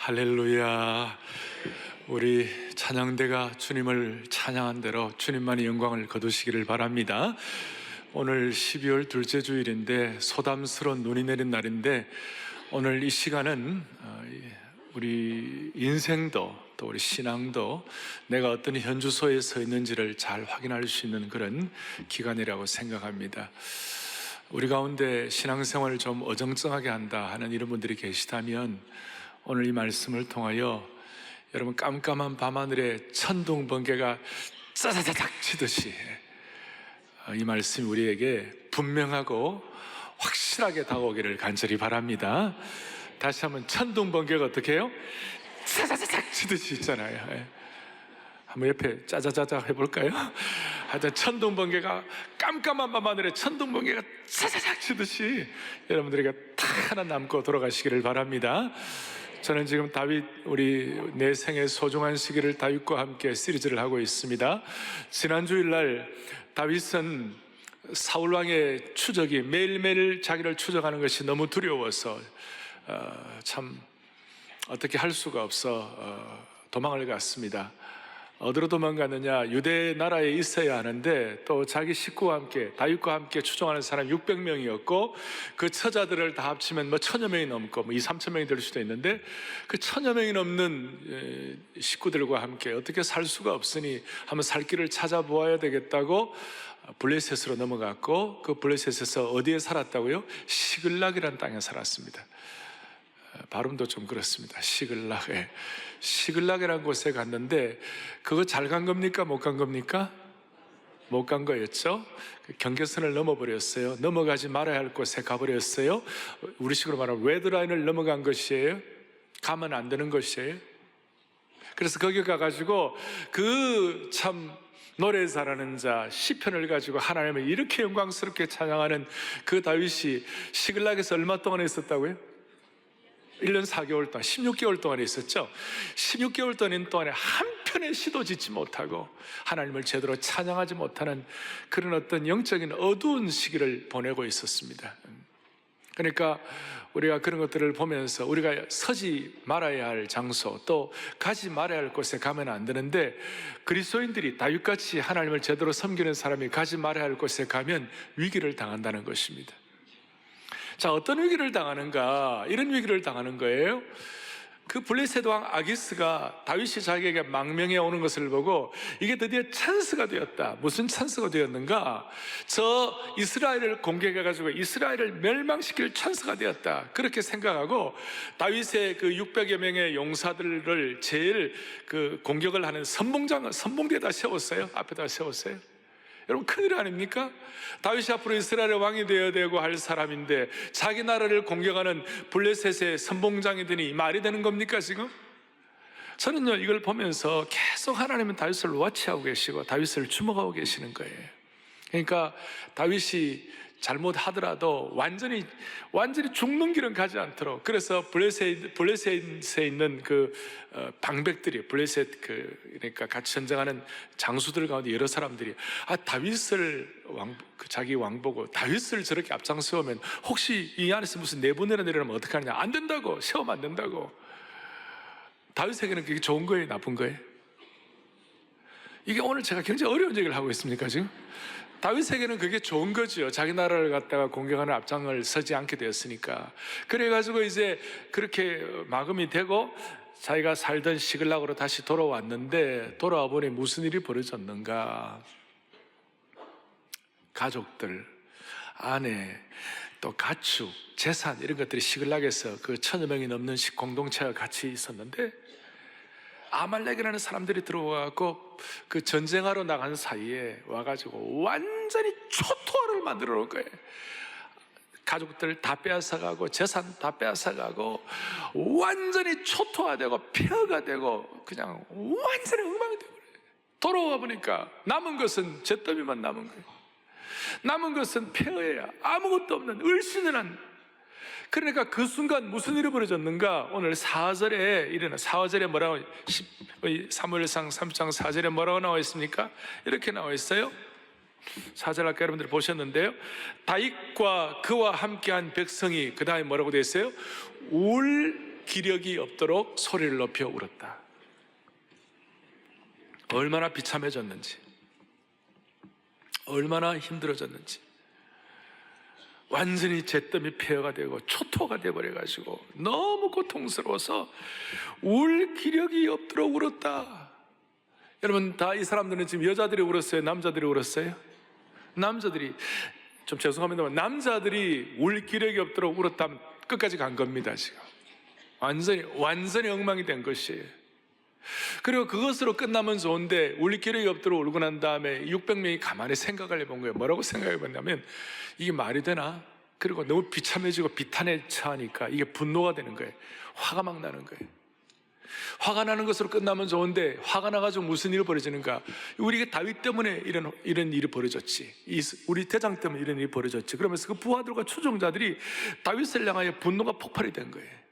할렐루야. 우리 찬양대가 주님을 찬양한 대로 주님만의 영광을 거두시기를 바랍니다. 오늘 12월 둘째 주일인데 소담스러운 눈이 내린 날인데, 오늘 이 시간은 우리 인생도 또 우리 신앙도 내가 어떤 현주소에 서 있는지를 잘 확인할 수 있는 그런 기간이라고 생각합니다. 우리 가운데 신앙생활을 좀 어정쩡하게 한다 하는 이런 분들이 계시다면, 오늘 이 말씀을 통하여 여러분 깜깜한 밤하늘에 천둥 번개가 짜자자작 치듯이 이 말씀이 우리에게 분명하고 확실하게 다가오기를 간절히 바랍니다. 다시 한번, 천둥 번개가 어떻게 해요? 짜자자작 치듯이 있잖아요. 한번 옆에 짜자자작 해볼까요? 하여튼 천둥 번개가, 깜깜한 밤하늘에 천둥 번개가 짜자작 치듯이 여러분들에게 딱 하나 남고 돌아가시기를 바랍니다. 저는 지금 다윗, 우리 내 생의 소중한 시기를 다윗과 함께 시리즈를 하고 있습니다. 지난 주일날 다윗은 사울왕의 추적이 매일매일 자기를 추적하는 것이 너무 두려워서 참 어떻게 할 수가 없어 도망을 갔습니다. 어디로 도망갔느냐? 유대 나라에 있어야 하는데 또 자기 식구와 함께, 다윗과 함께 추종하는 사람 600명이었고 그 처자들을 다 합치면 1000여 명이 넘고 2~3천 명이 될 수도 있는데, 그 1000여 명이 넘는 식구들과 함께 어떻게 살 수가 없으니 한번 살 길을 찾아보아야 되겠다고 블레셋으로 넘어갔고, 그 블레셋에서 어디에 살았다고요? 시글락이라는 땅에 살았습니다. 발음도 좀 그렇습니다. 시글락. 시글락이라는 곳에 갔는데, 그거 잘 간 겁니까? 못 간 겁니까? 못 간 거였죠. 경계선을 넘어버렸어요. 넘어가지 말아야 할 곳에 가버렸어요. 우리식으로 말하면 레드라인을 넘어간 것이에요. 가면 안 되는 것이에요. 그래서 거기 가가지고 그 참 노래 잘하는 자, 시편을 가지고 하나님을 이렇게 영광스럽게 찬양하는 그 다윗이 시글락에서 얼마 동안 있었다고요? 1년 4개월 동안, 16개월 동안 있었죠. 16개월 동안에 한 편의 시도 짓지 못하고 하나님을 제대로 찬양하지 못하는 그런 어떤 영적인 어두운 시기를 보내고 있었습니다. 그러니까 우리가 그런 것들을 보면서 우리가 서지 말아야 할 장소, 또 가지 말아야 할 곳에 가면 안 되는데, 그리스도인들이 다윗같이 하나님을 제대로 섬기는 사람이 가지 말아야 할 곳에 가면 위기를 당한다는 것입니다. 자, 어떤 위기를 당하는가? 이런 위기를 당하는 거예요. 그 블레셋 왕 아기스가 다윗이 자기에게 망명해 오는 것을 보고 이게 드디어 찬스가 되었다. 무슨 찬스가 되었는가? 저 이스라엘을 공격해가지고 이스라엘을 멸망시킬 찬스가 되었다. 그렇게 생각하고 다윗의 그 600여 명의 용사들을 제일 그 공격을 하는 선봉대에다 세웠어요. 앞에다 세웠어요. 여러분, 큰일 아닙니까? 다윗이 앞으로 이스라엘의 왕이 되어야 되고 할 사람인데 자기 나라를 공격하는 블레셋의 선봉장이 되니 말이 되는 겁니까 지금? 저는요, 이걸 보면서 계속 하나님은 다윗을 워치하고 계시고 다윗을 주목하고 계시는 거예요. 그러니까 다윗이 잘못하더라도 완전히 죽는 길은 가지 않도록, 그래서 블레셋에 있는 그 방백들이, 그러니까 같이 전쟁하는 장수들 가운데 여러 사람들이 다윗을 자기 왕 보고 다윗을 저렇게 앞장세우면 혹시 이 안에서 무슨 내분해나 내려면 어떡하느냐, 안 된다고, 세우면 안 된다고. 다윗에게는 그게 좋은 거예요, 나쁜 거예요? 이게 오늘 제가 굉장히 어려운 얘기를 하고 있습니까 지금? 다윗에게는 그게 좋은 거지요. 자기 나라를 갖다가 공격하는 앞장을 서지 않게 되었으니까. 그래가지고 이제 그렇게 마감이 되고 자기가 살던 시글락으로 다시 돌아왔는데, 돌아와 보니 무슨 일이 벌어졌는가? 가족들, 아내, 또 가축, 재산, 이런 것들이 시글락에서 그 1000여 명이 넘는 공동체가 같이 있었는데, 아말렉이라는 사람들이 들어와갖고 그 전쟁하러 나간 사이에 와가지고 완전히 초토화를 만들어 놓은 거예요. 가족들 다 빼앗아가고 재산 다 빼앗아가고 완전히 초토화되고 폐허가 되고 그냥 완전히 엉망이 되고, 돌아와 보니까 남은 것은 잿더미만 남은 거예요. 남은 것은 폐허야. 아무것도 없는 을씨는한. 그러니까 그 순간 무슨 일이 벌어졌는가? 오늘 4절에 이르는, 4절에 뭐라고, 사무엘상 3장 4절에 뭐라고 나와 있습니까? 이렇게 나와 있어요. 4절 아까 여러분들 보셨는데요, 다윗과 그와 함께한 백성이 그 다음에 뭐라고 되어 있어요? 울 기력이 없도록 소리를 높여 울었다. 얼마나 비참해졌는지, 얼마나 힘들어졌는지, 완전히 잿더미 폐허가 되고 초토가 되어버려가지고 너무 고통스러워서 울 기력이 없도록 울었다. 여러분, 다 이 사람들은 지금 여자들이 울었어요? 남자들이 울었어요? 남자들이, 좀 죄송합니다만 남자들이 울 기력이 없도록 울었다면 끝까지 간 겁니다. 지금 완전히 엉망이 된 것이에요. 그리고 그것으로 끝나면 좋은데 울 기력이 없도록 울고 난 다음에 600명이 가만히 생각을 해본 거예요. 뭐라고 생각해 봤냐면, 이게 말이 되나? 그리고 너무 비참해지고 비탄에 처하니까 이게 분노가 되는 거예요. 화가 막 나는 거예요. 화가 나는 것으로 끝나면 좋은데 화가 나가지고 무슨 일이 벌어지는가? 우리가 다윗 때문에 이런 일이 벌어졌지. 우리 대장 때문에 이런 일이 벌어졌지. 그러면서 그 부하들과 추종자들이 다윗을 향하여 분노가 폭발이 된 거예요.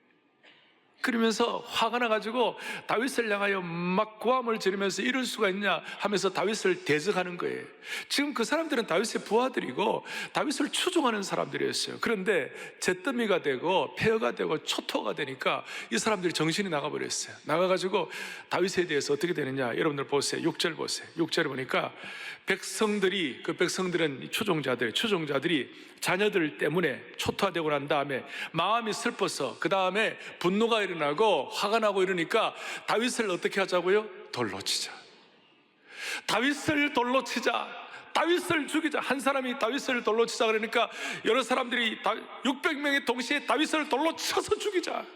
그러면서 화가 나가지고 다윗을 향하여 막 고함을 지르면서 이럴 수가 있냐 하면서 다윗을 대적하는 거예요. 지금 그 사람들은 다윗의 부하들이고 다윗을 추종하는 사람들이었어요. 그런데 잿더미가 되고 폐허가 되고 초토가 되니까 이 사람들이 정신이 나가버렸어요. 나가가지고 다윗에 대해서 어떻게 되느냐, 여러분들 보세요. 6절 보세요. 6절을 보니까 그 백성들은 추종자들이 자녀들 때문에 초토화되고 난 다음에 마음이 슬퍼서 그 다음에 분노가 일어나고 화가 나고 이러니까 다윗을 어떻게 하자고요? 돌로 치자. 다윗을 돌로 치자. 다윗을 죽이자. 한 사람이 다윗을 돌로 치자 그러니까 여러 사람들이 600명이 동시에 다윗을 돌로 쳐서 죽이자.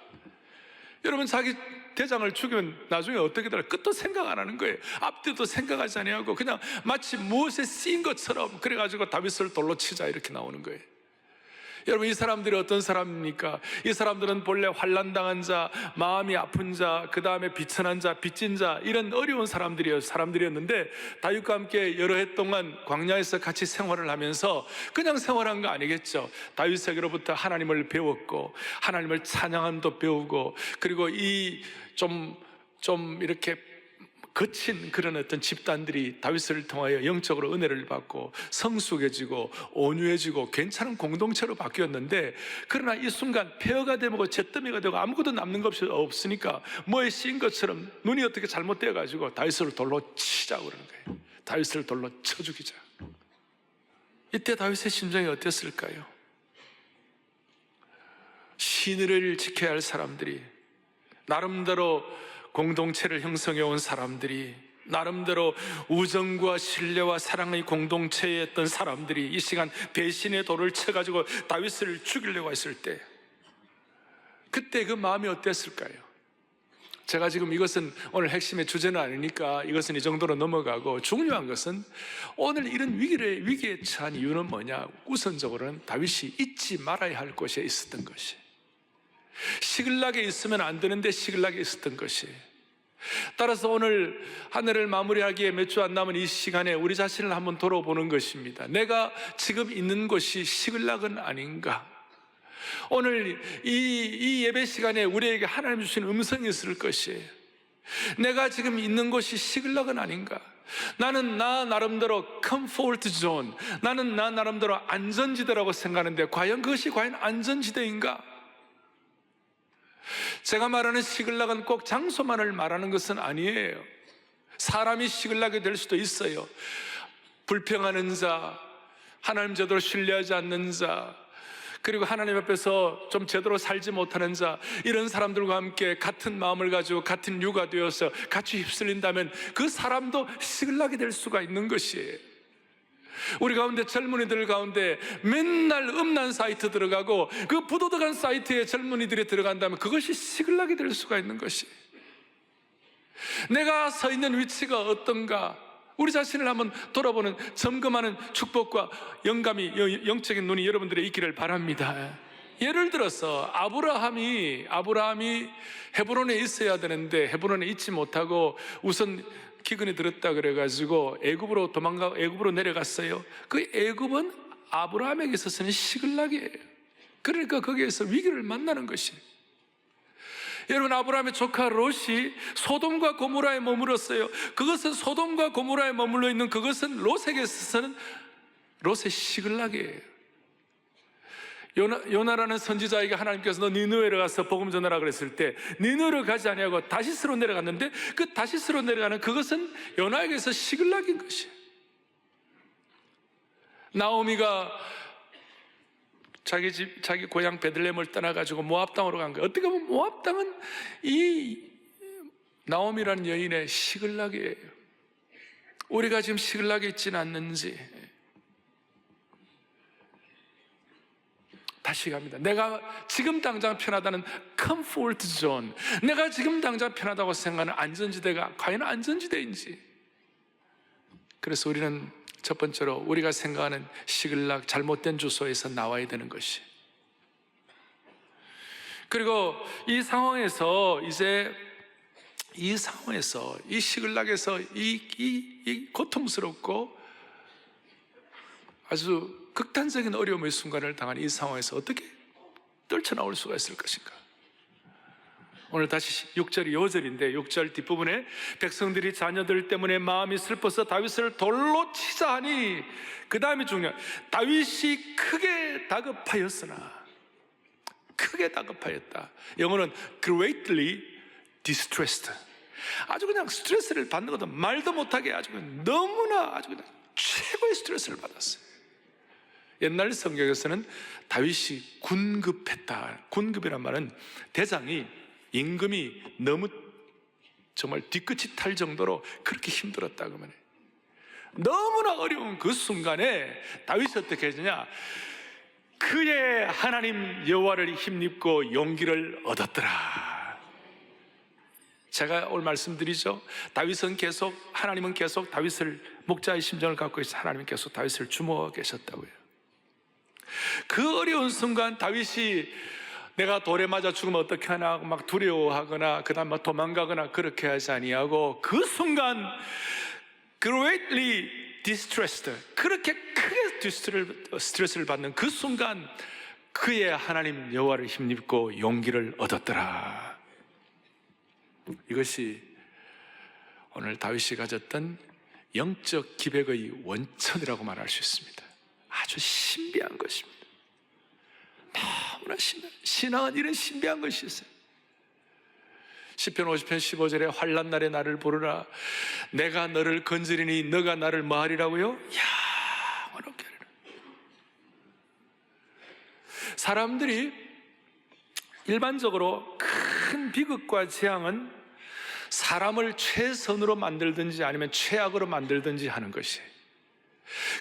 여러분, 자기 대장을 죽이면 나중에 어떻게 될까? 끝도 생각 안 하는 거예요. 앞뒤도 생각하지 않고 그냥 마치 무엇에 쓰인 것처럼 그래가지고 다윗을 돌로 치자 이렇게 나오는 거예요. 여러분, 이 사람들이 어떤 사람입니까? 이 사람들은 본래 환난당한 자, 마음이 아픈 자, 그 다음에 비천한 자, 빚진 자, 이런 어려운 사람들이었는데 다윗과 함께 여러 해 동안 광야에서 같이 생활을 하면서 그냥 생활한 거 아니겠죠. 다윗에게로부터 하나님을 배웠고 하나님을 찬양함도 배우고, 그리고 이 좀 이렇게 거친 그런 어떤 집단들이 다윗을 통하여 영적으로 은혜를 받고 성숙해지고 온유해지고 괜찮은 공동체로 바뀌었는데, 그러나 이 순간 폐허가 되고 잿더미가 되고 아무것도 남는 것이 없으니까 뭐에 씌인 것처럼 눈이 어떻게 잘못되어 가지고 다윗을 돌로 치자고 그러는 거예요. 다윗을 돌로 쳐 죽이자. 이때 다윗의 심정이 어땠을까요? 신의를 지켜야 할 사람들이, 나름대로 공동체를 형성해 온 사람들이, 나름대로 우정과 신뢰와 사랑의 공동체였던 사람들이 이 시간 배신의 돌을 쳐가지고 다윗을 죽이려고 했을 때, 그때 그 마음이 어땠을까요? 제가 지금 이것은 오늘 핵심의 주제는 아니니까 이것은 이 정도로 넘어가고, 중요한 것은 오늘 이런 위기에 처한 이유는 뭐냐? 우선적으로는 다윗이 잊지 말아야 할 곳에 있었던 것이, 시글락에 있으면 안 되는데 시글락에 있었던 것이. 따라서 오늘 한 해를 마무리하기에 몇 주 안 남은 이 시간에 우리 자신을 한번 돌아보는 것입니다. 내가 지금 있는 곳이 시글락은 아닌가? 오늘 이 예배 시간에 우리에게 하나님 주신 음성이 있을 것이에요. 내가 지금 있는 곳이 시글락은 아닌가? 나는 나 나름대로 컴포트 존, 나는 나 나름대로 안전지대라고 생각하는데 과연 그것이 안전지대인가? 제가 말하는 시글락은 꼭 장소만을 말하는 것은 아니에요. 사람이 시글락이 될 수도 있어요. 불평하는 자, 하나님 제대로 신뢰하지 않는 자, 그리고 하나님 앞에서 좀 제대로 살지 못하는 자, 이런 사람들과 함께 같은 마음을 가지고 같은 유가 되어서 같이 휩쓸린다면 그 사람도 시글락이 될 수가 있는 것이에요. 우리 가운데 젊은이들 가운데 맨날 음란 사이트 들어가고 그 부도덕한 사이트에 젊은이들이 들어간다면 그것이 시글락이 될 수가 있는 것이, 내가 서 있는 위치가 어떤가 우리 자신을 한번 돌아보는, 점검하는 축복과 영감이, 영적인 눈이 여러분들의 있기를 바랍니다. 예를 들어서 아브라함이 헤브론에 있어야 되는데 헤브론에 있지 못하고 우선 기근이 들었다 그래가지고 애굽으로 내려갔어요. 그 애굽은 아브라함에게 있어서는 시글락이에요. 그러니까 거기에서 위기를 만나는 것이, 여러분, 아브라함의 조카 롯이 소돔과 고모라에 머물었어요. 그것은 소돔과 고모라에 머물러 있는 그것은 롯에게 있어서는 롯의 시글락이에요. 요나라는 선지자에게 하나님께서 너 니느웨로 가서 복음 전하라 그랬을 때 니느웨로 가지 아니하고 다시스로 내려갔는데, 그 다시스로 내려가는 그것은 요나에게서 시글락인 것이에요. 나오미가 자기 고향 베들레헴을 떠나가지고 모압 땅으로 간 거예요. 어떻게 보면 모압 땅은 이 나오미라는 여인의 시글락이에요. 우리가 지금 시글락에 있지는 않는지. 다시 갑니다. 내가 지금 당장 편하다는 comfort zone, 내가 지금 당장 편하다고 생각하는 안전지대가 과연 안전지대인지. 그래서 우리는 첫 번째로 우리가 생각하는 시글락, 잘못된 주소에서 나와야 되는 것이. 그리고 이 상황에서 이 시글락에서 이 고통스럽고 아주 극단적인 어려움의 순간을 당한 이 상황에서 어떻게 떨쳐나올 수가 있을 것인가? 오늘 다시 6절이 5절인데 6절 뒷부분에 백성들이 자녀들 때문에 마음이 슬퍼서 다윗을 돌로 치자 하니, 그 다음이 중요해요. 다윗이 크게 다급하였으나, 크게 다급하였다. 영어는 greatly distressed. 아주 그냥 스트레스를 받는 것도 말도 못하게 아주 그냥 너무나 아주 그냥 최고의 스트레스를 받았어요. 옛날 성경에서는 다윗이 군급했다. 군급이란 말은 대장이 임금이 너무 정말 뒤끝이 탈 정도로 그렇게 힘들었다 그 말이에요. 너무나 어려운 그 순간에 다윗이 어떻게 했느냐? 그의 하나님 여호와를 힘입고 용기를 얻었더라. 제가 오늘 말씀드리죠. 하나님은 계속 다윗을, 목자의 심정을 갖고 있어 하나님은 계속 다윗을 주목하고 계셨다고요. 그 어려운 순간 다윗이 내가 돌에 맞아 죽으면 어떻게 하나 하고 막 두려워하거나 그 다음 막 도망가거나 그렇게 하지 아니하고, 그 순간 greatly distressed, 그렇게 크게 스트레스를 받는 그 순간 그의 하나님 여호와를 힘입고 용기를 얻었더라. 이것이 오늘 다윗이 가졌던 영적 기백의 원천이라고 말할 수 있습니다. 아주 신비한 것입니다. 너무나 신앙은 이런 신비한 것이 있어요. 시편 50편 15절에 환난 날에 나를 부르라. 내가 너를 건지리니 너가 나를 뭐하리라고요? 영원롭게 하리라. 사람들이 일반적으로 큰 비극과 재앙은 사람을 최선으로 만들든지 아니면 최악으로 만들든지 하는 것이에요.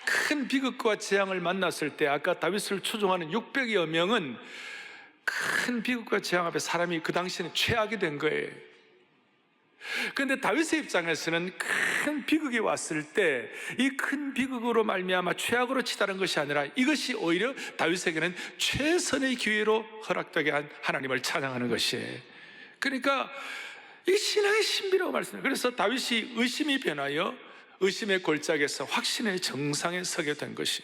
큰 비극과 재앙을 만났을 때 아까 다윗을 추종하는 600여 명은 큰 비극과 재앙 앞에 사람이 그 당시에는 최악이 된 거예요. 그런데 다윗의 입장에서는 큰 비극이 왔을 때 이 큰 비극으로 말미암아 최악으로 치달은 것이 아니라 이것이 오히려 다윗에게는 최선의 기회로 허락되게 한 하나님을 찬양하는 것이에요. 그러니까 이 신앙의 신비라고 말씀해요. 그래서 다윗이 의심이 변하여 의심의 골짜기에서 확신의 정상에 서게 된 것이,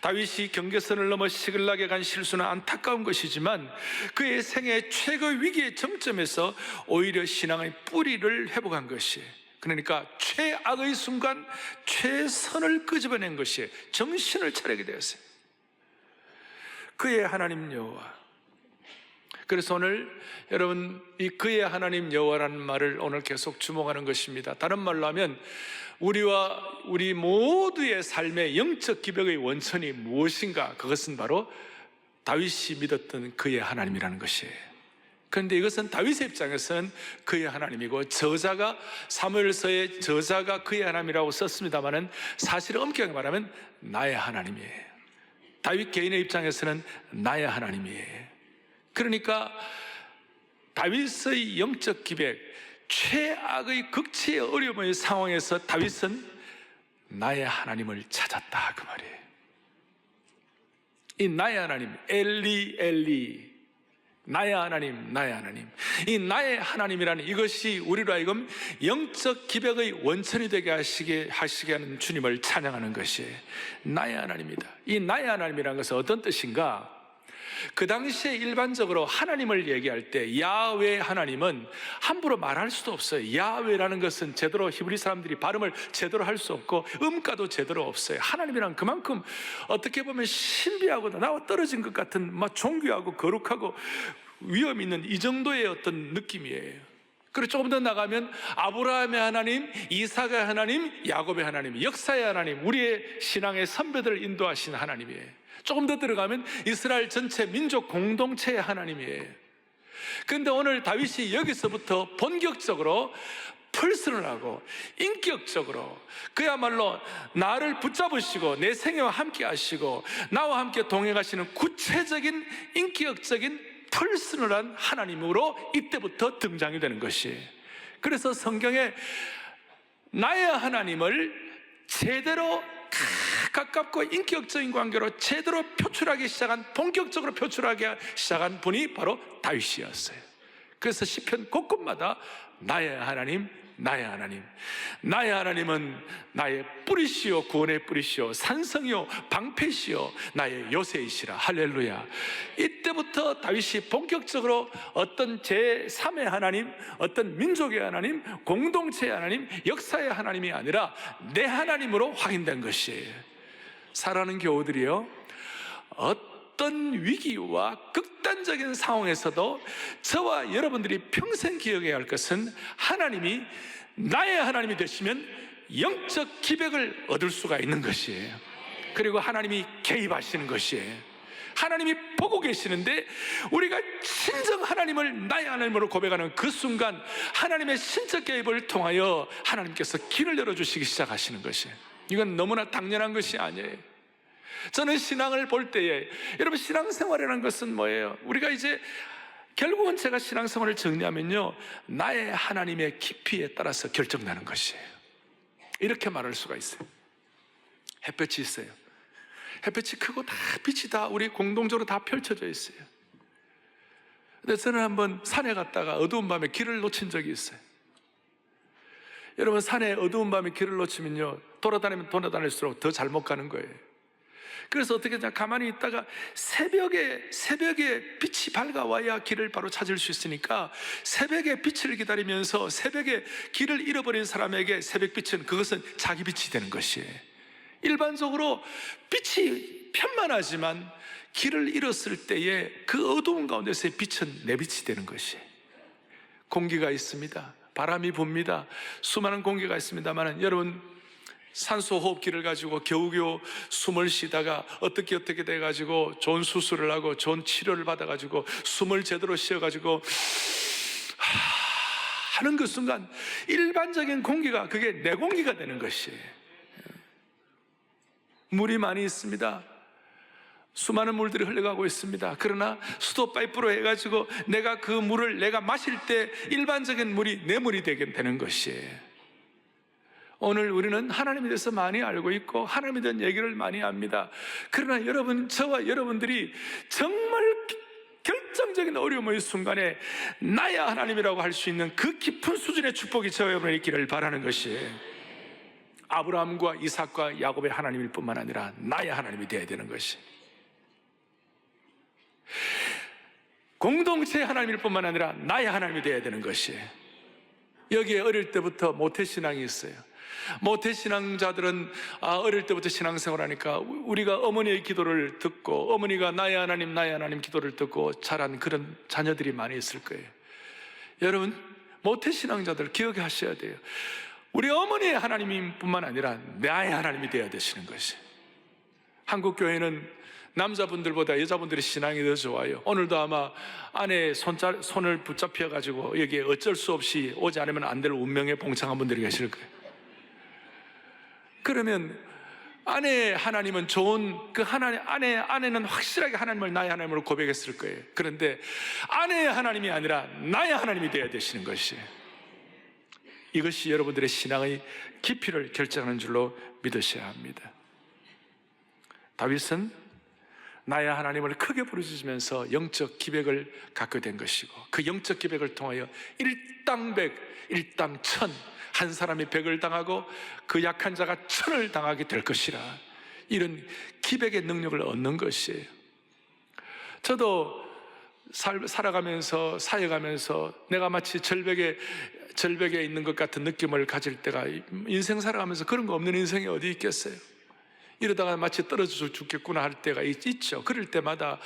다윗이 경계선을 넘어 시글락에 간 실수는 안타까운 것이지만 그의 생애 최고의 위기의 정점에서 오히려 신앙의 뿌리를 회복한 것이, 그러니까 최악의 순간 최선을 끄집어낸 것이 정신을 차리게 되었어요. 그의 하나님 여호와. 그래서 오늘 여러분 이 그의 하나님 여호와라는 말을 오늘 계속 주목하는 것입니다. 다른 말로 하면 우리 모두의 삶의 영적 기백의 원천이 무엇인가? 그것은 바로 다윗이 믿었던 그의 하나님이라는 것이에요. 그런데 이것은 다윗의 입장에서는 그의 하나님이고, 저자가 사무엘서의 저자가 그의 하나님이라고 썼습니다마는 사실 엄격하게 말하면 나의 하나님이에요. 다윗 개인의 입장에서는 나의 하나님이에요. 그러니까 다윗의 영적 기백, 최악의 극치의 어려움의 상황에서 다윗은 나의 하나님을 찾았다 그 말이에요. 이 나의 하나님, 엘리 엘리, 나의 하나님, 나의 하나님. 이 나의 하나님이라는 이것이 우리로 하여금 영적 기백의 원천이 되게 하시게 하는 주님을 찬양하는 것이에요. 나의 하나님이다. 이 나의 하나님이라는 것은 어떤 뜻인가? 그 당시에 일반적으로 하나님을 얘기할 때 야훼 하나님은 함부로 말할 수도 없어요. 야훼라는 것은 제대로 히브리 사람들이 발음을 제대로 할 수 없고 음가도 제대로 없어요. 하나님이란 그만큼 어떻게 보면 신비하고 나와 떨어진 것 같은 막 존귀하고 거룩하고 위험 있는 이 정도의 어떤 느낌이에요. 그리고 조금 더 나가면 아브라함의 하나님, 이삭의 하나님, 야곱의 하나님, 역사의 하나님, 우리의 신앙의 선배들을 인도하신 하나님이에요. 조금 더 들어가면 이스라엘 전체 민족 공동체의 하나님이에요. 그런데 오늘 다윗이 여기서부터 본격적으로 퍼스널하고 인격적으로 그야말로 나를 붙잡으시고 내 생애와 함께 하시고 나와 함께 동행하시는 구체적인 인격적인 퍼스널한 하나님으로 이때부터 등장이 되는 것이에요. 그래서 성경에 나의 하나님을 제대로 가깝고 인격적인 관계로 제대로 표출하기 시작한, 본격적으로 표출하기 시작한 분이 바로 다윗이었어요. 그래서 시편 곳곳마다 나의 하나님, 나의 하나님, 나의 하나님은 나의 뿌리시오, 구원의 뿌리시오, 산성이요 방패시오, 나의 요새이시라. 할렐루야. 이때부터 다윗이 본격적으로 어떤 제3의 하나님, 어떤 민족의 하나님, 공동체의 하나님, 역사의 하나님이 아니라 내 하나님으로 확인된 것이에요. 사랑하는 교우들이요, 어떤 위기와 극단적인 상황에서도 저와 여러분들이 평생 기억해야 할 것은 하나님이 나의 하나님이 되시면 영적 기백을 얻을 수가 있는 것이에요. 그리고 하나님이 개입하시는 것이에요. 하나님이 보고 계시는데 우리가 진정 하나님을 나의 하나님으로 고백하는 그 순간 하나님의 신적 개입을 통하여 하나님께서 길을 열어주시기 시작하시는 것이에요. 이건 너무나 당연한 것이 아니에요. 저는 신앙을 볼 때에, 여러분, 신앙생활이라는 것은 뭐예요? 우리가 이제 결국은 제가 신앙생활을 정리하면요, 나의 하나님의 깊이에 따라서 결정나는 것이에요. 이렇게 말할 수가 있어요. 햇볕이 있어요. 햇볕이 크고 다 빛이 다 우리 공동적으로 다 펼쳐져 있어요. 근데 저는 한번 산에 갔다가 어두운 밤에 길을 놓친 적이 있어요. 여러분, 산에 어두운 밤에 길을 놓치면요, 돌아다니면 돌아다닐수록 더 잘못 가는 거예요. 그래서 어떻게 하냐, 가만히 있다가 새벽에 빛이 밝아와야 길을 바로 찾을 수 있으니까 새벽에 빛을 기다리면서 새벽에 길을 잃어버린 사람에게 새벽빛은 그것은 자기 빛이 되는 것이에요. 일반적으로 빛이 편만하지만 길을 잃었을 때에 그 어두운 가운데서의 빛은 내 빛이 되는 것이에요. 공기가 있습니다. 바람이 붑니다. 수많은 공기가 있습니다만 여러분, 산소 호흡기를 가지고 겨우겨우 숨을 쉬다가 어떻게 돼가지고 좋은 수술을 하고 좋은 치료를 받아가지고 숨을 제대로 쉬어가지고 하는 그 순간 일반적인 공기가 그게 내 공기가 되는 것이에요. 물이 많이 있습니다. 수많은 물들이 흘러가고 있습니다. 그러나 수도 파이프로 해가지고 내가 그 물을 내가 마실 때 일반적인 물이 내 물이 되게 되는 것이에요. 오늘 우리는 하나님에 대해서 많이 알고 있고 하나님에 대한 얘기를 많이 합니다. 그러나 여러분, 저와 여러분들이 정말 결정적인 어려움의 순간에 나의 하나님이라고 할 수 있는 그 깊은 수준의 축복이 저와 여러분에게 있기를 바라는 것이에요. 아브라함과 이삭과 야곱의 하나님일 뿐만 아니라 나의 하나님이 되어야 되는 것이, 공동체의 하나님일 뿐만 아니라 나의 하나님이 되어야 되는 것이에요. 여기에 어릴 때부터 모태신앙이 있어요. 모태신앙자들은 어릴 때부터 신앙생활을 하니까 우리가 어머니의 기도를 듣고 어머니가 나의 하나님 기도를 듣고 자란 그런 자녀들이 많이 있을 거예요. 여러분, 모태신앙자들 기억하셔야 돼요. 우리 어머니의 하나님인 뿐만 아니라 나의 하나님이 되어야 되시는 것이. 한국교회는 남자분들보다 여자분들의 신앙이 더 좋아요. 오늘도 아마 아내의 손을 붙잡혀가지고 여기에 어쩔 수 없이 오지 않으면 안 될 운명에 봉착한 분들이 계실 거예요. 그러면 아내의 하나님은 좋은 그 하나님, 아내는 확실하게 하나님을 나의 하나님으로 고백했을 거예요. 그런데 아내의 하나님이 아니라 나의 하나님이 되어야 되시는 것이에요. 이것이 여러분들의 신앙의 깊이를 결정하는 줄로 믿으셔야 합니다. 다윗은 나의 하나님을 크게 부르짖으면서 영적 기백을 갖게 된 것이고, 그 영적 기백을 통하여 일당백, 일당천, 한 사람이 100을 당하고 그 약한 자가 1000을 당하게 될 것이라, 이런 기백의 능력을 얻는 것이에요. 저도 살아가면서 사역하면서 내가 마치 절벽에 있는 것 같은 느낌을 가질 때가, 인생 살아가면서 그런 거 없는 인생이 어디 있겠어요? 이러다가 마치 떨어져 죽겠구나 할 때가 있죠. 그럴 때마다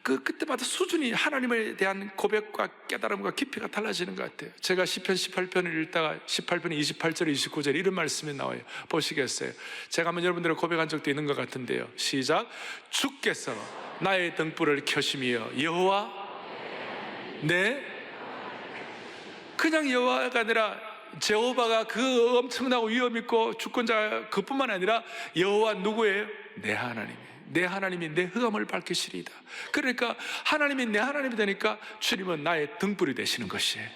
그때마다 수준이, 하나님에 대한 고백과 깨달음과 깊이가 달라지는 것 같아요. 제가 시편 18편을 읽다가 18편 28절 29절 이런 말씀이 나와요. 보시겠어요? 제가 한번 여러분들에게 고백한 적도 있는 것 같은데요. 시작. 주께서 나의 등불을 켜시며 여호와 그냥 여호와가 아니라 제호바가 그 엄청나고 위험 있고 주권자 그뿐만 아니라 여호와 누구예요? 내 하나님. 내 하나님이 내 흑암을 밝히시리이다. 그러니까 하나님이 내 하나님이 되니까 주님은 나의 등불이 되시는 것이에요.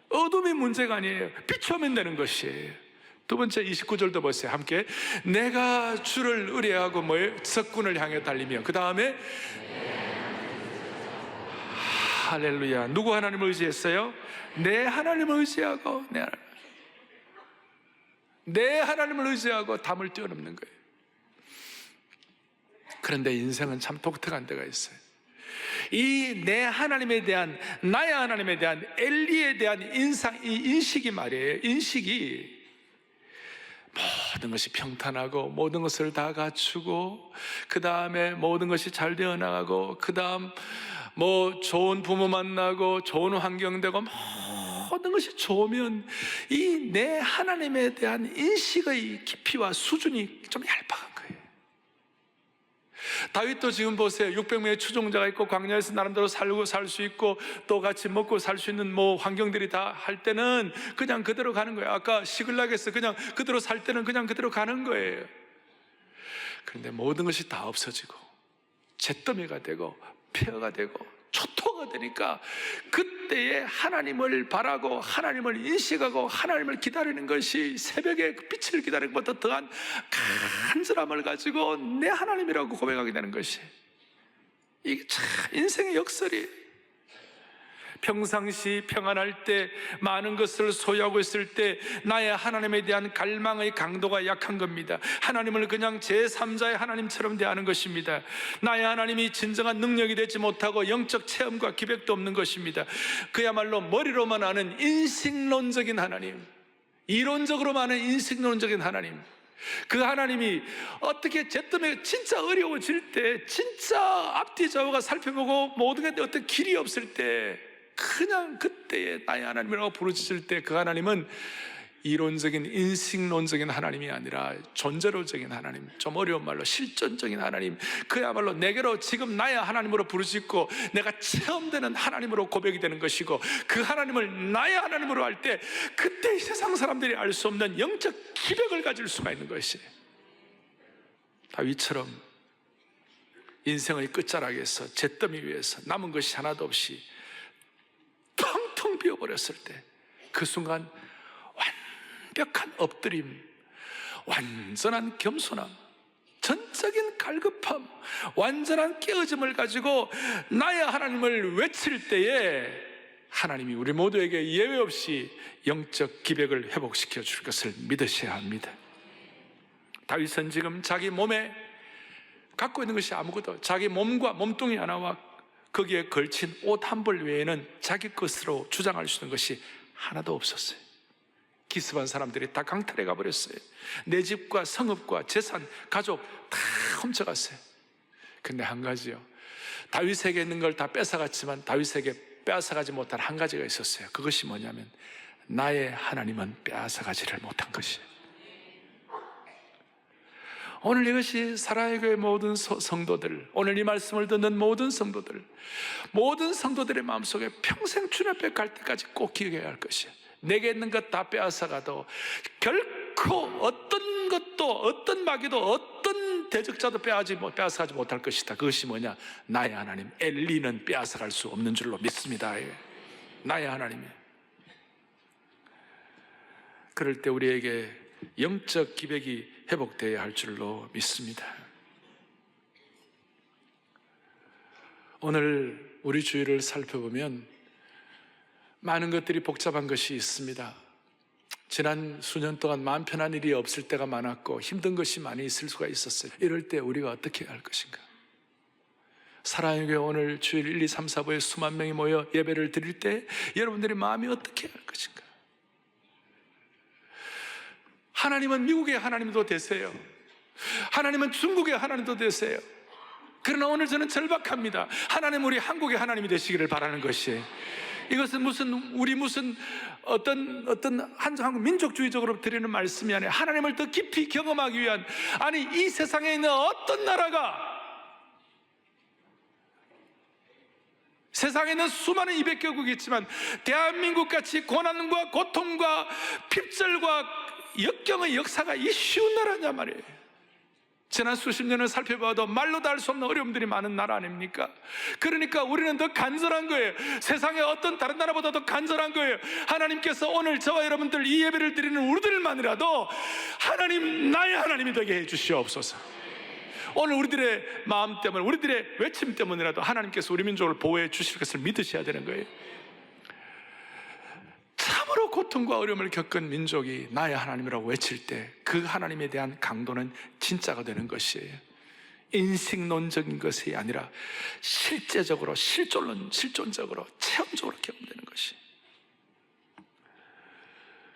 어둠이 문제가 아니에요. 빛이 오면 되는 것이에요. 두 번째 29절도 보세요. 함께. 내가 주를 의뢰하고 뭐예요? 석군을 향해 달리며, 그 다음에 할렐루야. 누구 하나님을 의지했어요? 내 하나님을 의지하고 내 하나님을 의지하고 담을 뛰어넘는 거예요. 그런데 인생은 참 독특한 데가 있어요. 이 내 하나님에 대한, 나의 하나님에 대한, 엘리에 대한 이 인식이 말이에요. 인식이 모든 것이 평탄하고 모든 것을 다 갖추고, 그 다음에 모든 것이 잘 되어 나가고, 그 다음 좋은 부모 만나고 좋은 환경 되고 모든 것이 좋으면 이 내 하나님에 대한 인식의 깊이와 수준이 좀 얄팍한 거예요. 다윗도 지금 보세요. 600명의 추종자가 있고 광야에서 나름대로 살고 살 수 있고 또 같이 먹고 살 수 있는 환경들이 다 할 때는 그냥 그대로 가는 거예요. 아까 시글락에서 그냥 그대로 살 때는 그냥 그대로 가는 거예요. 그런데 모든 것이 다 없어지고 잿더미가 되고 폐허가 되고 초토가 되니까 그때에 하나님을 바라고 하나님을 인식하고 하나님을 기다리는 것이 새벽에 그 빛을 기다리는 것보다 더한 간절함을 가지고 내 하나님이라고 고백하게 되는 것이, 이게 참 인생의 역설이에요. 평상시 평안할 때, 많은 것을 소유하고 있을 때 나의 하나님에 대한 갈망의 강도가 약한 겁니다. 하나님을 그냥 제3자의 하나님처럼 대하는 것입니다. 나의 하나님이 진정한 능력이 되지 못하고 영적 체험과 기백도 없는 것입니다. 그야말로 머리로만 아는 인식론적인 하나님, 이론적으로만 아는 인식론적인 하나님, 그 하나님이 어떻게 잿더미가 진짜 어려워질 때, 진짜 앞뒤 좌우가 살펴보고 모든 게 어떤 길이 없을 때, 그냥 그때에 나의 하나님이라고 부르짖을 때 그 하나님은 이론적인 인식론적인 하나님이 아니라 존재론적인 하나님, 좀 어려운 말로 실존적인 하나님, 그야말로 내게로 지금 나의 하나님으로 부르짖고 내가 체험되는 하나님으로 고백이 되는 것이고, 그 하나님을 나의 하나님으로 할 때 그때 세상 사람들이 알 수 없는 영적 기백을 가질 수가 있는 것이에요. 다윗처럼 인생의 끝자락에서 잿더미 위에서 남은 것이 하나도 없이 텅텅 비어버렸을 때 그 순간 완벽한 엎드림, 완전한 겸손함, 전적인 갈급함, 완전한 깨어짐을 가지고 나의 하나님을 외칠 때에 하나님이 우리 모두에게 예외 없이 영적 기백을 회복시켜 줄 것을 믿으셔야 합니다. 다윗은 지금 자기 몸에 갖고 있는 것이 아무것도, 자기 몸과 몸뚱이 하나와 거기에 걸친 옷 한 벌 외에는 자기 것으로 주장할 수 있는 것이 하나도 없었어요. 기습한 사람들이 다 강탈해 가버렸어요. 내 집과 성읍과 재산, 가족 다 훔쳐갔어요. 근데 한 가지요, 다윗에게 있는 걸 다 뺏어갔지만 다윗에게 빼앗아가지 못한 한 가지가 있었어요. 그것이 뭐냐면 나의 하나님은 빼앗아가지를 못한 것이에요. 오늘 이것이 사랑의 교회 모든 성도들, 오늘 이 말씀을 듣는 모든 성도들의 마음속에 평생 주님 앞에 갈 때까지 꼭 기억해야 할 것이에요. 내게 있는 것 다 빼앗아가도 결코 어떤 것도, 어떤 마귀도, 어떤 대적자도 빼앗아가지 못할 것이다. 그것이 뭐냐? 나의 하나님 엘리는 빼앗아갈 수 없는 줄로 믿습니다. 나의 하나님이. 그럴 때 우리에게 영적 기백이 회복되어야 할 줄로 믿습니다. 오늘 우리 주위를 살펴보면 많은 것들이 복잡한 것이 있습니다. 지난 수년 동안 마음 편한 일이 없을 때가 많았고 힘든 것이 많이 있을 수가 있었어요. 이럴 때 우리가 어떻게 해야 할 것인가? 사랑의 교회 오늘 주일 1, 2, 3, 4부에 수만 명이 모여 예배를 드릴 때 여러분들의 마음이 어떻게 할 것인가? 하나님은 미국의 하나님도 되세요. 하나님은 중국의 하나님도 되세요. 그러나 오늘 저는 절박합니다. 하나님, 우리 한국의 하나님이 되시기를 바라는 것이, 이것은 무슨 어떤 한국 민족주의적으로 드리는 말씀이 아니라 하나님을 더 깊이 경험하기 위한, 아니 이 세상에 있는 어떤 나라가, 세상에 있는 수많은 200개국이 있지만 대한민국같이 고난과 고통과 핍절과 역경의 역사가 이 쉬운 나라냐 말이에요. 지난 수십 년을 살펴봐도 말로 다 할 수 없는 어려움들이 많은 나라 아닙니까? 그러니까 우리는 더 간절한 거예요. 세상의 어떤 다른 나라보다 더 간절한 거예요. 하나님께서 오늘 저와 여러분들 이 예배를 드리는 우리들만이라도 하나님, 나의 하나님이 되게 해 주시옵소서. 오늘 우리들의 마음 때문에, 우리들의 외침 때문이라도 하나님께서 우리 민족을 보호해 주실 것을 믿으셔야 되는 거예요. 참으로 고통과 어려움을 겪은 민족이 나의 하나님이라고 외칠 때 그 하나님에 대한 강도는 진짜가 되는 것이에요. 인식론적인 것이 아니라 실제적으로, 실존적으로, 체험적으로 경험되는 것이.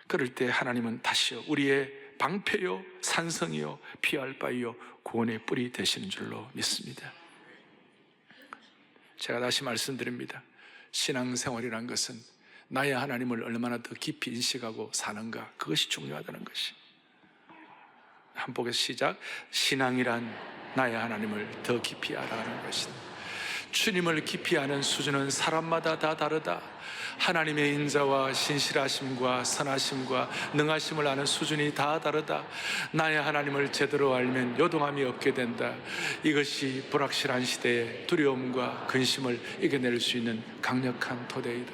그럴 때 하나님은 다시요, 우리의 방패요, 산성이요, 피할 바이요, 구원의 뿔이 되시는 줄로 믿습니다. 제가 다시 말씀드립니다. 신앙생활이란 것은 나의 하나님을 얼마나 더 깊이 인식하고 사는가, 그것이 중요하다는 것이. 한복에서 시작. 신앙이란 나의 하나님을 더 깊이 알아가는 것이다. 주님을 깊이 아는 수준은 사람마다 다 다르다. 하나님의 인자와 신실하심과 선하심과 능하심을 아는 수준이 다 다르다. 나의 하나님을 제대로 알면 요동함이 없게 된다. 이것이 불확실한 시대에 두려움과 근심을 이겨낼 수 있는 강력한 토대이다.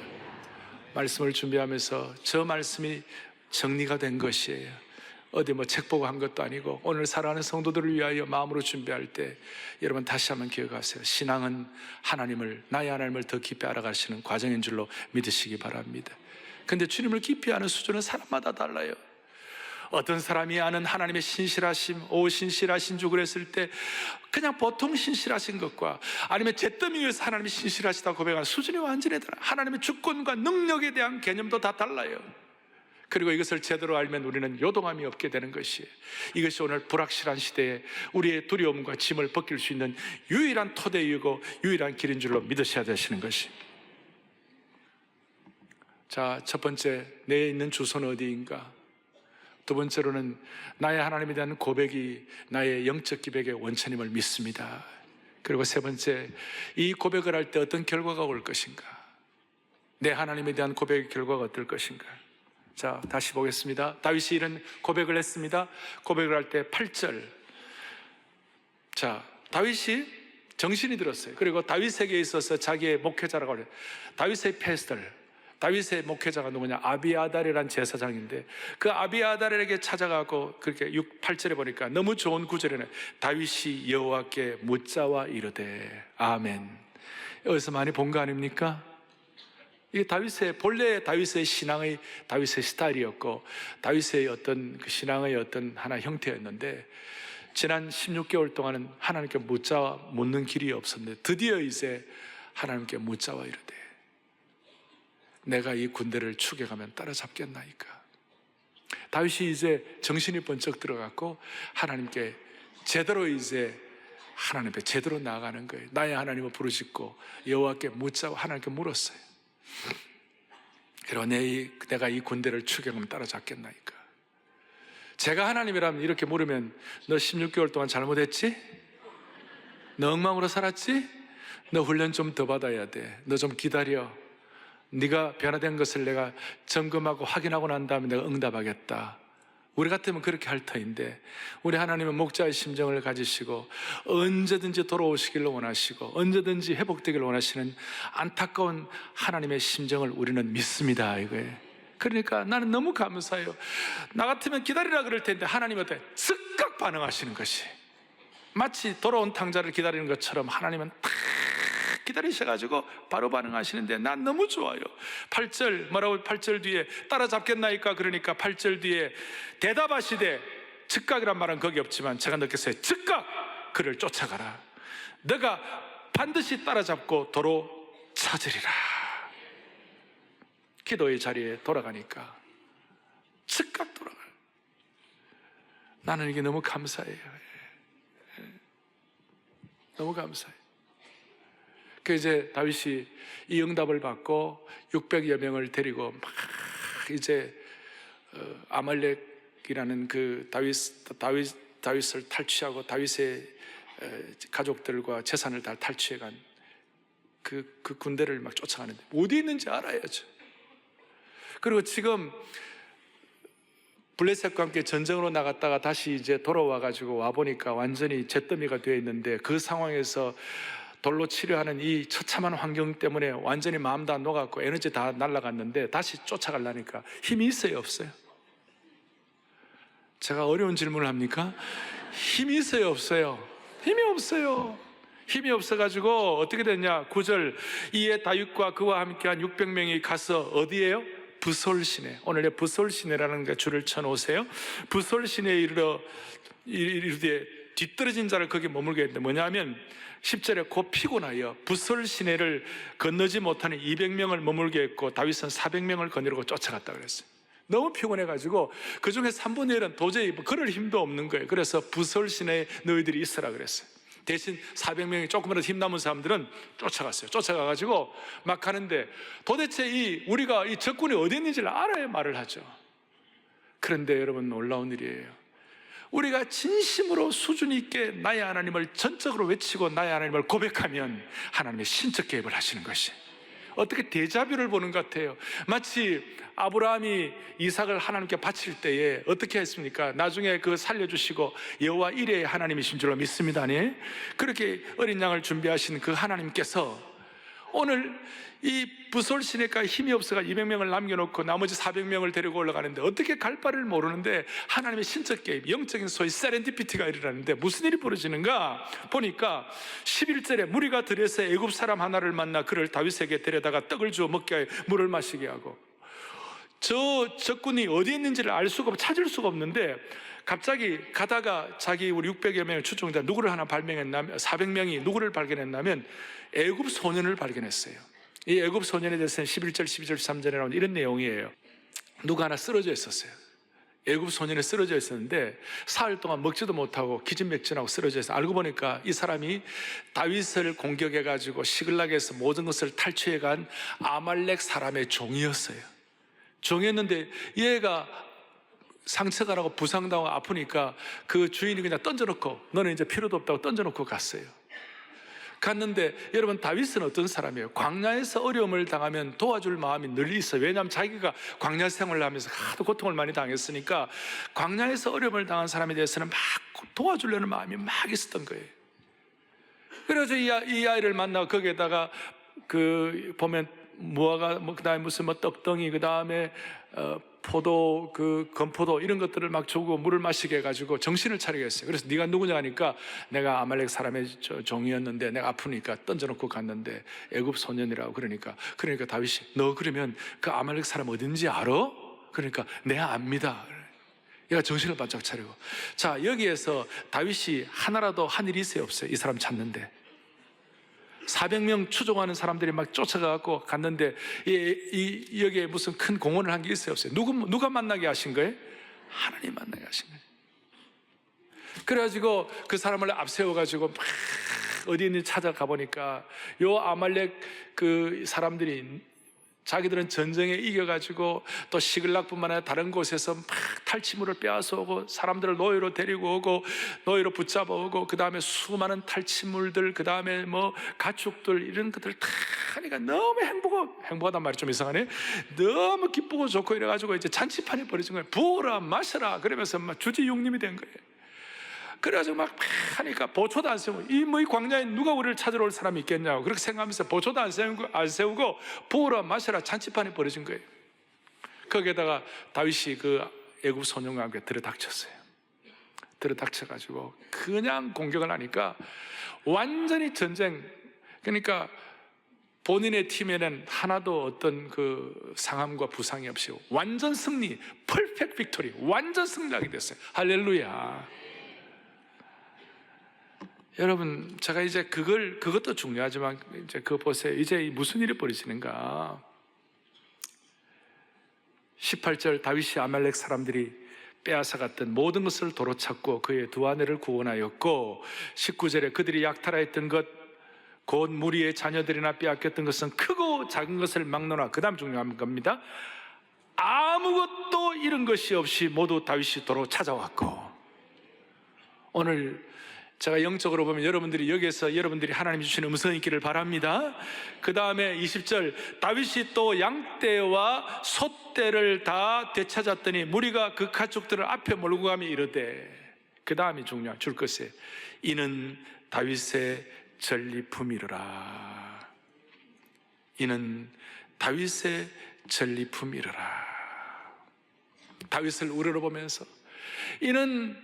말씀을 준비하면서 저 말씀이 정리가 된 것이에요. 어디 책 보고 한 것도 아니고 오늘 살아가는 성도들을 위하여 마음으로 준비할 때 여러분 다시 한번 기억하세요. 신앙은 하나님을, 나의 하나님을 더 깊이 알아가시는 과정인 줄로 믿으시기 바랍니다. 근데 주님을 깊이 아는 수준은 사람마다 달라요. 어떤 사람이 아는 하나님의 신실하심, 오 신실하신 주 그랬을 때 그냥 보통 신실하신 것과 아니면 잿더미 위에서 하나님이 신실하시다고 고백하는 수준이 완전히 달라요. 하나님의 주권과 능력에 대한 개념도 다 달라요. 그리고 이것을 제대로 알면 우리는 요동함이 없게 되는 것이에요. 이것이 오늘 불확실한 시대에 우리의 두려움과 짐을 벗길 수 있는 유일한 토대이고 유일한 길인 줄로 믿으셔야 되시는 것이. 자, 첫 번째, 내에 있는 주소는 어디인가? 두 번째로는 나의 하나님에 대한 고백이 나의 영적 기백의 원천임을 믿습니다. 그리고 세 번째, 이 고백을 할 때 어떤 결과가 올 것인가? 내 하나님에 대한 고백의 결과가 어떨 것인가? 자, 다시 보겠습니다. 다윗이 이런 고백을 했습니다. 고백을 할 때 8절. 자, 다윗이 정신이 들었어요. 그리고 다윗에게 있어서 자기의 목회자라고 그래요. 다윗의 패스들, 다윗의 목회자가 누구냐? 아비아달이란 제사장인데 그 아비아달에게 찾아가고 그렇게 8절에 보니까 너무 좋은 구절이네. 다윗이 여호와께 묻자와 이르되 아멘. 여기서 많이 본 거 아닙니까? 이게 본래 다윗의 신앙의, 다윗의 스타일이었고 다윗의 어떤 그 신앙의 어떤 하나 형태였는데 지난 16개월 동안은 하나님께 묻는 길이 없었는데 드디어 이제 하나님께 묻자와 이르되 내가 이 군대를 추격하면 따라잡겠나이까. 다윗이 이제 정신이 번쩍 들어갔고 하나님께 제대로 이제 하나님 앞에 제대로 나아가는 거예요. 나의 하나님을 부르짖고 여호와께 묻자고 하나님께 물었어요. 그리고 내가 이 군대를 추격하면 따라잡겠나이까. 제가 하나님이라면 이렇게 물으면 너 16개월 동안 잘못했지? 너 엉망으로 살았지? 너 훈련 좀 더 받아야 돼. 너 좀 기다려. 네가 변화된 것을 내가 점검하고 확인하고 난 다음에 내가 응답하겠다. 우리 같으면 그렇게 할 터인데 우리 하나님은 목자의 심정을 가지시고 언제든지 돌아오시기를 원하시고 언제든지 회복되기를 원하시는 안타까운 하나님의 심정을 우리는 믿습니다. 이거예요. 그러니까 나는 너무 감사해요. 나 같으면 기다리라 그럴 텐데 하나님은 즉각 반응하시는 것이, 마치 돌아온 탕자를 기다리는 것처럼 하나님은 탁 기다리셔가지고 바로 반응하시는데 난 너무 좋아요. 8절 뭐라고? 8절 뒤에 따라잡겠나이까? 그러니까 8절 뒤에 대답하시되, 즉각이란 말은 거기 없지만 제가 느꼈어요. 즉각 그를 쫓아가라. 내가 반드시 따라잡고 도로 찾으리라. 기도의 자리에 돌아가니까 즉각 돌아가요. 나는 이게 너무 감사해요. 너무 감사해요. 그 이제 다윗이 이 응답을 받고 600여 명을 데리고 막 이제 아말렉이라는 그 다윗을 탈취하고 다윗의 가족들과 재산을 다 탈취해간 그 군대를 막 쫓아가는데 어디 있는지 알아야죠. 그리고 지금 블레셋과 함께 전쟁으로 나갔다가 다시 이제 돌아와가지고 와보니까 완전히 잿더미가 되어 있는데, 그 상황에서 돌로 치료하는 이 처참한 환경 때문에 완전히 마음 다 녹았고 에너지 다 날아갔는데 다시 쫓아가려니까 힘이 있어요, 없어요? 제가 어려운 질문을 합니까? 힘이 있어요, 없어요? 힘이 없어요. 힘이 없어가지고 어떻게 됐냐? 9절, 이에 다윗과 그와 함께한 600명이 가서 어디에요? 부솔시내. 오늘 부솔시내라는 줄을 쳐놓으세요. 부솔시내에 이르되 뒤떨어진 자를 거기 머물게 했는데 뭐냐면 10절에 곧 피곤하여 부솔시내를 건너지 못하는 200명을 머물게 했고 다윗은 400명을 거느리고 쫓아갔다 그랬어요. 너무 피곤해가지고 그 중에 3분의 1은 도저히 걸을 힘도 없는 거예요. 그래서 부솔시내에 너희들이 있으라 그랬어요. 대신 400명이 조금이라도 힘 남은 사람들은 쫓아갔어요. 쫓아가가지고 막 가는데 도대체 우리가 이 적군이 어디 있는지를 알아야 말을 하죠. 그런데 여러분, 놀라운 일이에요. 우리가 진심으로 수준 있게 나의 하나님을 전적으로 외치고 나의 하나님을 고백하면 하나님의 신적 개입을 하시는 것이, 어떻게 데자뷰를 보는 것 같아요. 마치 아브라함이 이삭을 하나님께 바칠 때에 어떻게 했습니까? 나중에 그 살려주시고 여호와 이레의 하나님이신 줄로 믿습니다. 아니? 그렇게 어린 양을 준비하신 그 하나님께서 오늘 이 부솔시내가 힘이 없어가 200명을 남겨놓고 나머지 400명을 데리고 올라가는데 어떻게 갈 바를 모르는데 하나님의 신적 개입, 영적인 소위 세렌디피티가 일어나는데 무슨 일이 벌어지는가 보니까 11절에 무리가 들여서 애굽 사람 하나를 만나 그를 다윗에게 데려다가 떡을 주어 먹게 하여 물을 마시게 하고, 저 적군이 어디 있는지를 알 수가 없고 찾을 수가 없는데 갑자기 가다가 자기 우리 600여 명의 추종자 누구를 하나 발명했냐면, 400명이 누구를 발견했냐면 애굽 소년을 발견했어요. 이 애굽 소년에 대해서는 11절, 12절, 13절에 나오는 이런 내용이에요. 누가 하나 쓰러져 있었어요. 애굽 소년에 쓰러져 있었는데 사흘 동안 먹지도 못하고 기진맥진하고 쓰러져 있어요. 알고 보니까 이 사람이 다윗을 공격해가지고 시글락에서 모든 것을 탈취해간 아말렉 사람의 종이었어요. 종이었는데 얘가 상처가 나고 부상당하고 아프니까 그 주인이 그냥 던져놓고 너는 이제 필요도 없다고 던져놓고 갔어요. 갔는데 여러분, 다윗은 어떤 사람이에요? 광야에서 어려움을 당하면 도와줄 마음이 늘 있어요. 왜냐하면 자기가 광야 생활을 하면서 하도 고통을 많이 당했으니까 광야에서 어려움을 당한 사람에 대해서는 막 도와주려는 마음이 막 있었던 거예요. 그래서 이 아이를 만나고 거기에다가 그 보면 무화과, 그다음에 무슨 떡덩이, 그다음에 포도, 건포도 이런 것들을 막 주고 물을 마시게 해가지고 정신을 차리게 했어요. 그래서 네가 누구냐 하니까 내가 아말렉 사람의 종이었는데 내가 아프니까 던져놓고 갔는데 애굽 소년이라고. 그러니까 다윗이 너 그러면 그 아말렉 사람 어딘지 알아? 그러니까 내 압니다. 얘가 정신을 바짝 차리고. 자, 여기에서 다윗이 하나라도 한 일이 있어요, 없어요? 이 사람 찾는데 400명 추종하는 사람들이 막 쫓아가고 갔는데 여기에 무슨 큰 공헌을 한 게 있어요, 없어요? 누가 만나게 하신 거예요? 하나님 만나게 하신 거예요. 그래가지고 그 사람을 앞세워가지고 막 어디 있는지 찾아가 보니까 요 아말렉 그 사람들이 자기들은 전쟁에 이겨가지고 또 시글락뿐만 아니라 다른 곳에서 막 탈취물을 빼앗아오고 사람들을 노예로 데리고 오고 노예로 붙잡아오고 그 다음에 수많은 탈취물들, 그 다음에 뭐 가축들 이런 것들을 다 하니까 너무 행복하단 말이 좀 이상하네. 너무 기쁘고 좋고 이래가지고 이제 잔치판이 벌어진 거예요. 부어라 마셔라 그러면서 막 주지육림이 된 거예요. 그래가지고 막 하니까 보초도 안 세우고 이 광야에 누가 우리를 찾으러 올 사람이 있겠냐고 그렇게 생각하면서 보초도 안 세우고 부어라 마셔라 잔치판이 벌어진 거예요. 거기에다가 다윗이 그 애굽 소년과 함께 들어닥쳤어요. 들어닥쳐가지고 그냥 공격을 하니까 완전히 전쟁, 그러니까 본인의 팀에는 하나도 어떤 그 상함과 부상이 없이 완전 승리, 퍼펙트 빅토리, 완전 승리하게 됐어요. 할렐루야. 여러분, 제가 이제 그것도 중요하지만 이제 그거 보세요. 이제 무슨 일이 벌어지는가? 18절, 다윗이 아말렉 사람들이 빼앗아갔던 모든 것을 도로 찾고 그의 두 아내를 구원하였고, 19절에 그들이 약탈하였던 것 곧 무리의 자녀들이나 빼앗겼던 것은 크고 작은 것을 막론하. 그 다음 중요한 겁니다. 아무것도 잃은 것이 없이 모두 다윗이 도로 찾아왔고. 오늘 제가 영적으로 보면 여러분들이 여기에서 여러분들이 하나님이 주시는 음성이 있기를 바랍니다. 그 다음에 20절, 다윗이 또 양떼와 소떼를 다 되찾았더니 무리가 그 가축들을 앞에 몰고 가며 이르되, 그 다음이 중요한 줄 것이에요. 이는 다윗의 전리품이로라. 이는 다윗의 전리품이로라. 다윗을 우러러보면서 이는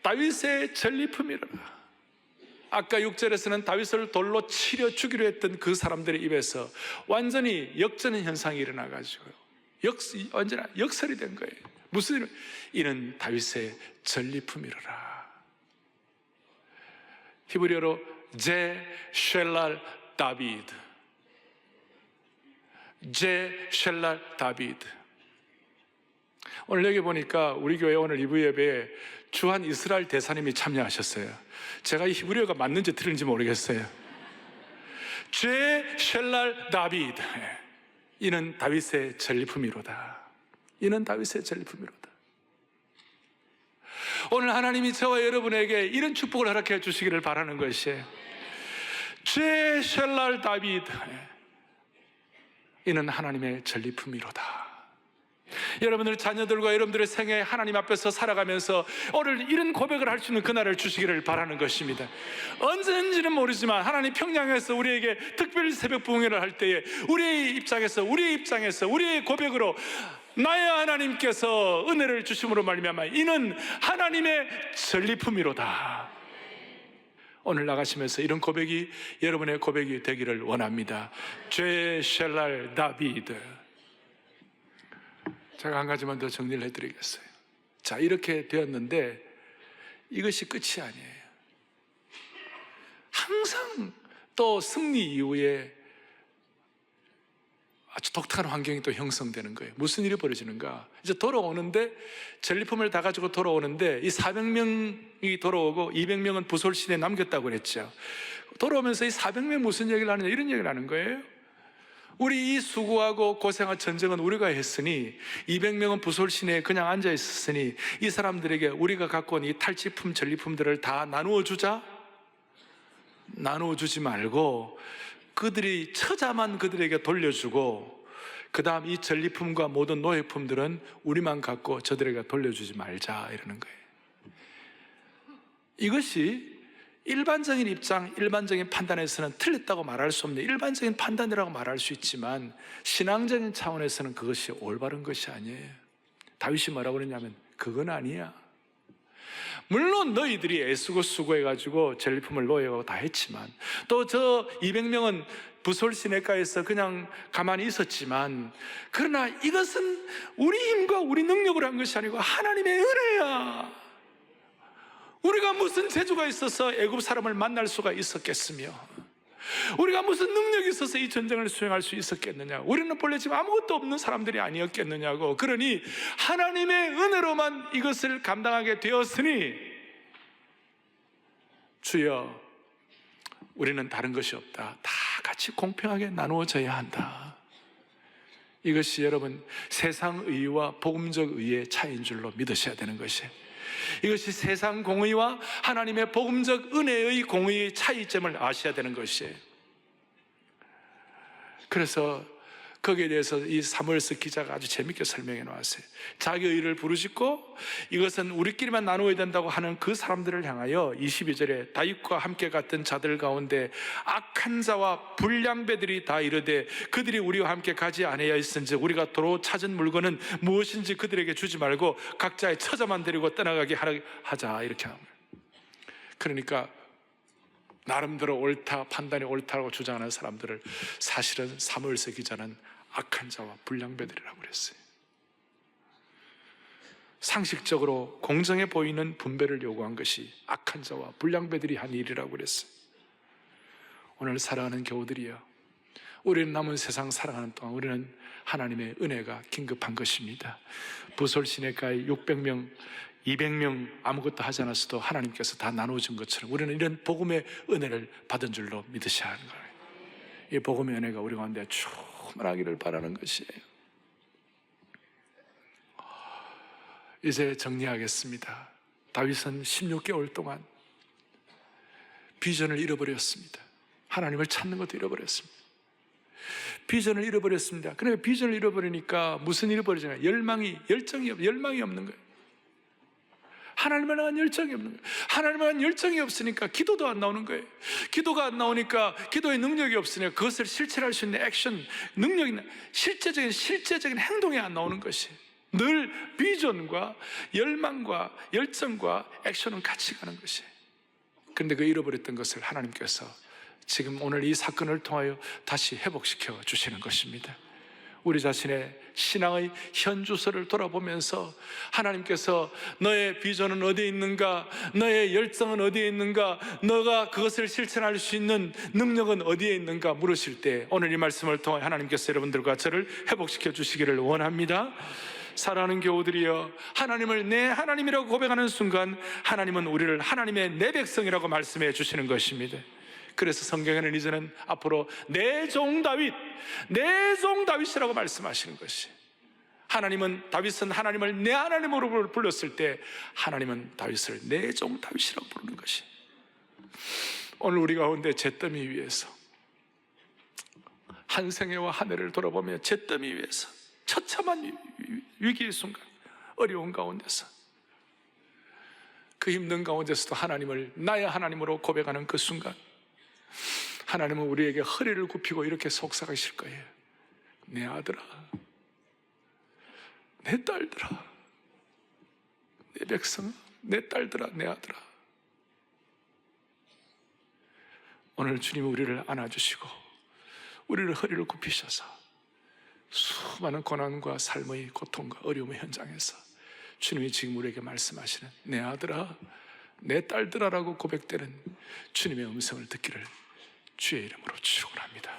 다윗의 전리품이로라. 아까 6절에서는 다윗을 돌로 치려 죽이려 했던 그 사람들의 입에서 완전히 역전 현상이 일어나가지고 완전히 역설이 된 거예요. 무슨 일? 이는 다윗의 전리품이로라. 히브리어로 제 쉘랄 다비드, 제 쉘랄 다비드. 오늘 여기 보니까 우리 교회 오늘 2부 예배에 주한 이스라엘 대사님이 참여하셨어요. 제가 이 히브리어가 맞는지 틀린지 모르겠어요. 제 쉘랄 다비드, 이는 다윗의 전리품이로다. 이는 다윗의 전리품이로다. 오늘 하나님이 저와 여러분에게 이런 축복을 허락해 주시기를 바라는 것이에요. 제 쉘랄 다비드, 이는 하나님의 전리품이로다. 여러분들 자녀들과 여러분들의 생애 하나님 앞에서 살아가면서 오늘 이런 고백을 할 수 있는 그날을 주시기를 바라는 것입니다. 언제인지는 모르지만 하나님 평양에서 우리에게 특별 새벽 부흥회를 할 때에 우리의 입장에서 우리의 고백으로 나의 하나님께서 은혜를 주심으로 말미암아 이는 하나님의 전리품이로다. 오늘 나가시면서 이런 고백이 여러분의 고백이 되기를 원합니다. 죄 쉘랄 다비드. 제가 한 가지만 더 정리를 해드리겠어요. 자, 이렇게 되었는데 이것이 끝이 아니에요. 항상 또 승리 이후에 아주 독특한 환경이 또 형성되는 거예요. 무슨 일이 벌어지는가? 이제 돌아오는데 전리품을 다 가지고 돌아오는데 이 400명이 돌아오고 200명은 부솔신에 남겼다고 그랬죠. 돌아오면서 이 400명 무슨 얘기를 하느냐, 이런 얘기를 하는 거예요. 우리 이 수고하고 고생한 전쟁은 우리가 했으니 200명은 부솔신에 그냥 앉아 있었으니 이 사람들에게 우리가 갖고 온 이 탈취품 전리품들을 다 나누어 주자. 나누어 주지 말고 그들이 처자만 그들에게 돌려주고 그 다음 이 전리품과 모든 노예품들은 우리만 갖고 저들에게 돌려주지 말자, 이러는 거예요. 이것이 일반적인 입장, 일반적인 판단에서는 틀렸다고 말할 수 없는 일반적인 판단이라고 말할 수 있지만 신앙적인 차원에서는 그것이 올바른 것이 아니에요. 다윗이 뭐라고 그러냐면 그건 아니야. 물론 너희들이 애쓰고 수고해가지고 전리품을 노예하고 다 했지만 또 저 200명은 부솔 시내가에서 그냥 가만히 있었지만 그러나 이것은 우리 힘과 우리 능력으로 한 것이 아니고 하나님의 은혜야. 우리가 무슨 재주가 있어서 애굽 사람을 만날 수가 있었겠으며 우리가 무슨 능력이 있어서 이 전쟁을 수행할 수 있었겠느냐. 우리는 본래 지금 아무것도 없는 사람들이 아니었겠느냐고. 그러니 하나님의 은혜로만 이것을 감당하게 되었으니 주여 우리는 다른 것이 없다. 다 같이 공평하게 나누어져야 한다. 이것이 여러분 세상 의와 복음적 의의 차이인 줄로 믿으셔야 되는 것이에요. 이것이 세상 공의와 하나님의 복음적 은혜의 공의의 차이점을 아셔야 되는 것이에요. 그래서 거기에 대해서 이 사무엘서 기자가 아주 재밌게 설명해 놓았어요. 자기 의를 부르짖고 이것은 우리끼리만 나누어야 된다고 하는 그 사람들을 향하여 22절에 다윗과 함께 갔던 자들 가운데 악한 자와 불량배들이 다 이르되 그들이 우리와 함께 가지 아니하여 있은즉 우리가 도로 찾은 물건은 무엇인지 그들에게 주지 말고 각자의 처자만 데리고 떠나가게 하자, 이렇게 합니다. 그러니까 나름대로 옳다, 판단이 옳다고 주장하는 사람들을 사실은 사무엘서 기자는 악한 자와 불량배들이라고 그랬어요. 상식적으로 공정해 보이는 분배를 요구한 것이 악한 자와 불량배들이 한 일이라고 그랬어요. 오늘 사랑하는 교우들이여, 우리는 남은 세상 살아가는 동안 우리는 하나님의 은혜가 긴급한 것입니다. 부솔시내가에 600명, 200명 아무것도 하지 않았어도 하나님께서 다 나눠준 것처럼 우리는 이런 복음의 은혜를 받은 줄로 믿으셔야 하는 거예요. 이 복음의 은혜가 우리 가운데 충만하기를 바라는 것이에요. 이제 정리하겠습니다. 다윗은 16개월 동안 비전을 잃어버렸습니다. 하나님을 찾는 것도 잃어버렸습니다. 비전을 잃어버렸습니다. 그러니까 비전을 잃어버리니까 무슨 잃어버리잖아요. 열정이 없는 거예요. 하나님을 향한 열정이 없는 거예요. 하나님을 향한 열정이 없으니까 기도도 안 나오는 거예요. 기도가 안 나오니까 기도의 능력이 없으니까 그것을 실천할 수 있는 액션, 능력이 있는 실제적인 행동이 안 나오는 것이 늘 비전과 열망과 열정과 액션은 같이 가는 것이에요. 그런데 그 잃어버렸던 것을 하나님께서 지금 오늘 이 사건을 통하여 다시 회복시켜 주시는 것입니다. 우리 자신의 신앙의 현주소를 돌아보면서 하나님께서 너의 비전은 어디에 있는가, 너의 열정은 어디에 있는가, 너가 그것을 실천할 수 있는 능력은 어디에 있는가 물으실 때 오늘 이 말씀을 통해 하나님께서 여러분들과 저를 회복시켜 주시기를 원합니다. 사랑하는 교우들이여, 하나님을 내 하나님이라고 고백하는 순간 하나님은 우리를 하나님의 내 백성이라고 말씀해 주시는 것입니다. 그래서 성경에는 이제는 앞으로 내 종 다윗이라고 말씀하시는 것이, 다윗은 하나님을 내 하나님으로 불렀을 때 하나님은 다윗을 내 종 다윗이라고 부르는 것이, 오늘 우리 가운데 잿더미 위에서 한 생애와 한 해를 돌아보며 잿더미 위에서 처참한 위기의 순간, 어려운 가운데서, 그 힘든 가운데서도 하나님을 나의 하나님으로 고백하는 그 순간 하나님은 우리에게 허리를 굽히고 이렇게 속삭이실 거예요. 내 아들아, 내 딸들아, 내 백성아, 내 딸들아, 내 아들아, 오늘 주님은 우리를 안아주시고 우리를 허리를 굽히셔서 수많은 고난과 삶의 고통과 어려움의 현장에서 주님이 지금 우리에게 말씀하시는 내 아들아, 내 딸들아라고 고백되는 주님의 음성을 듣기를 주의 이름으로 축원합니다.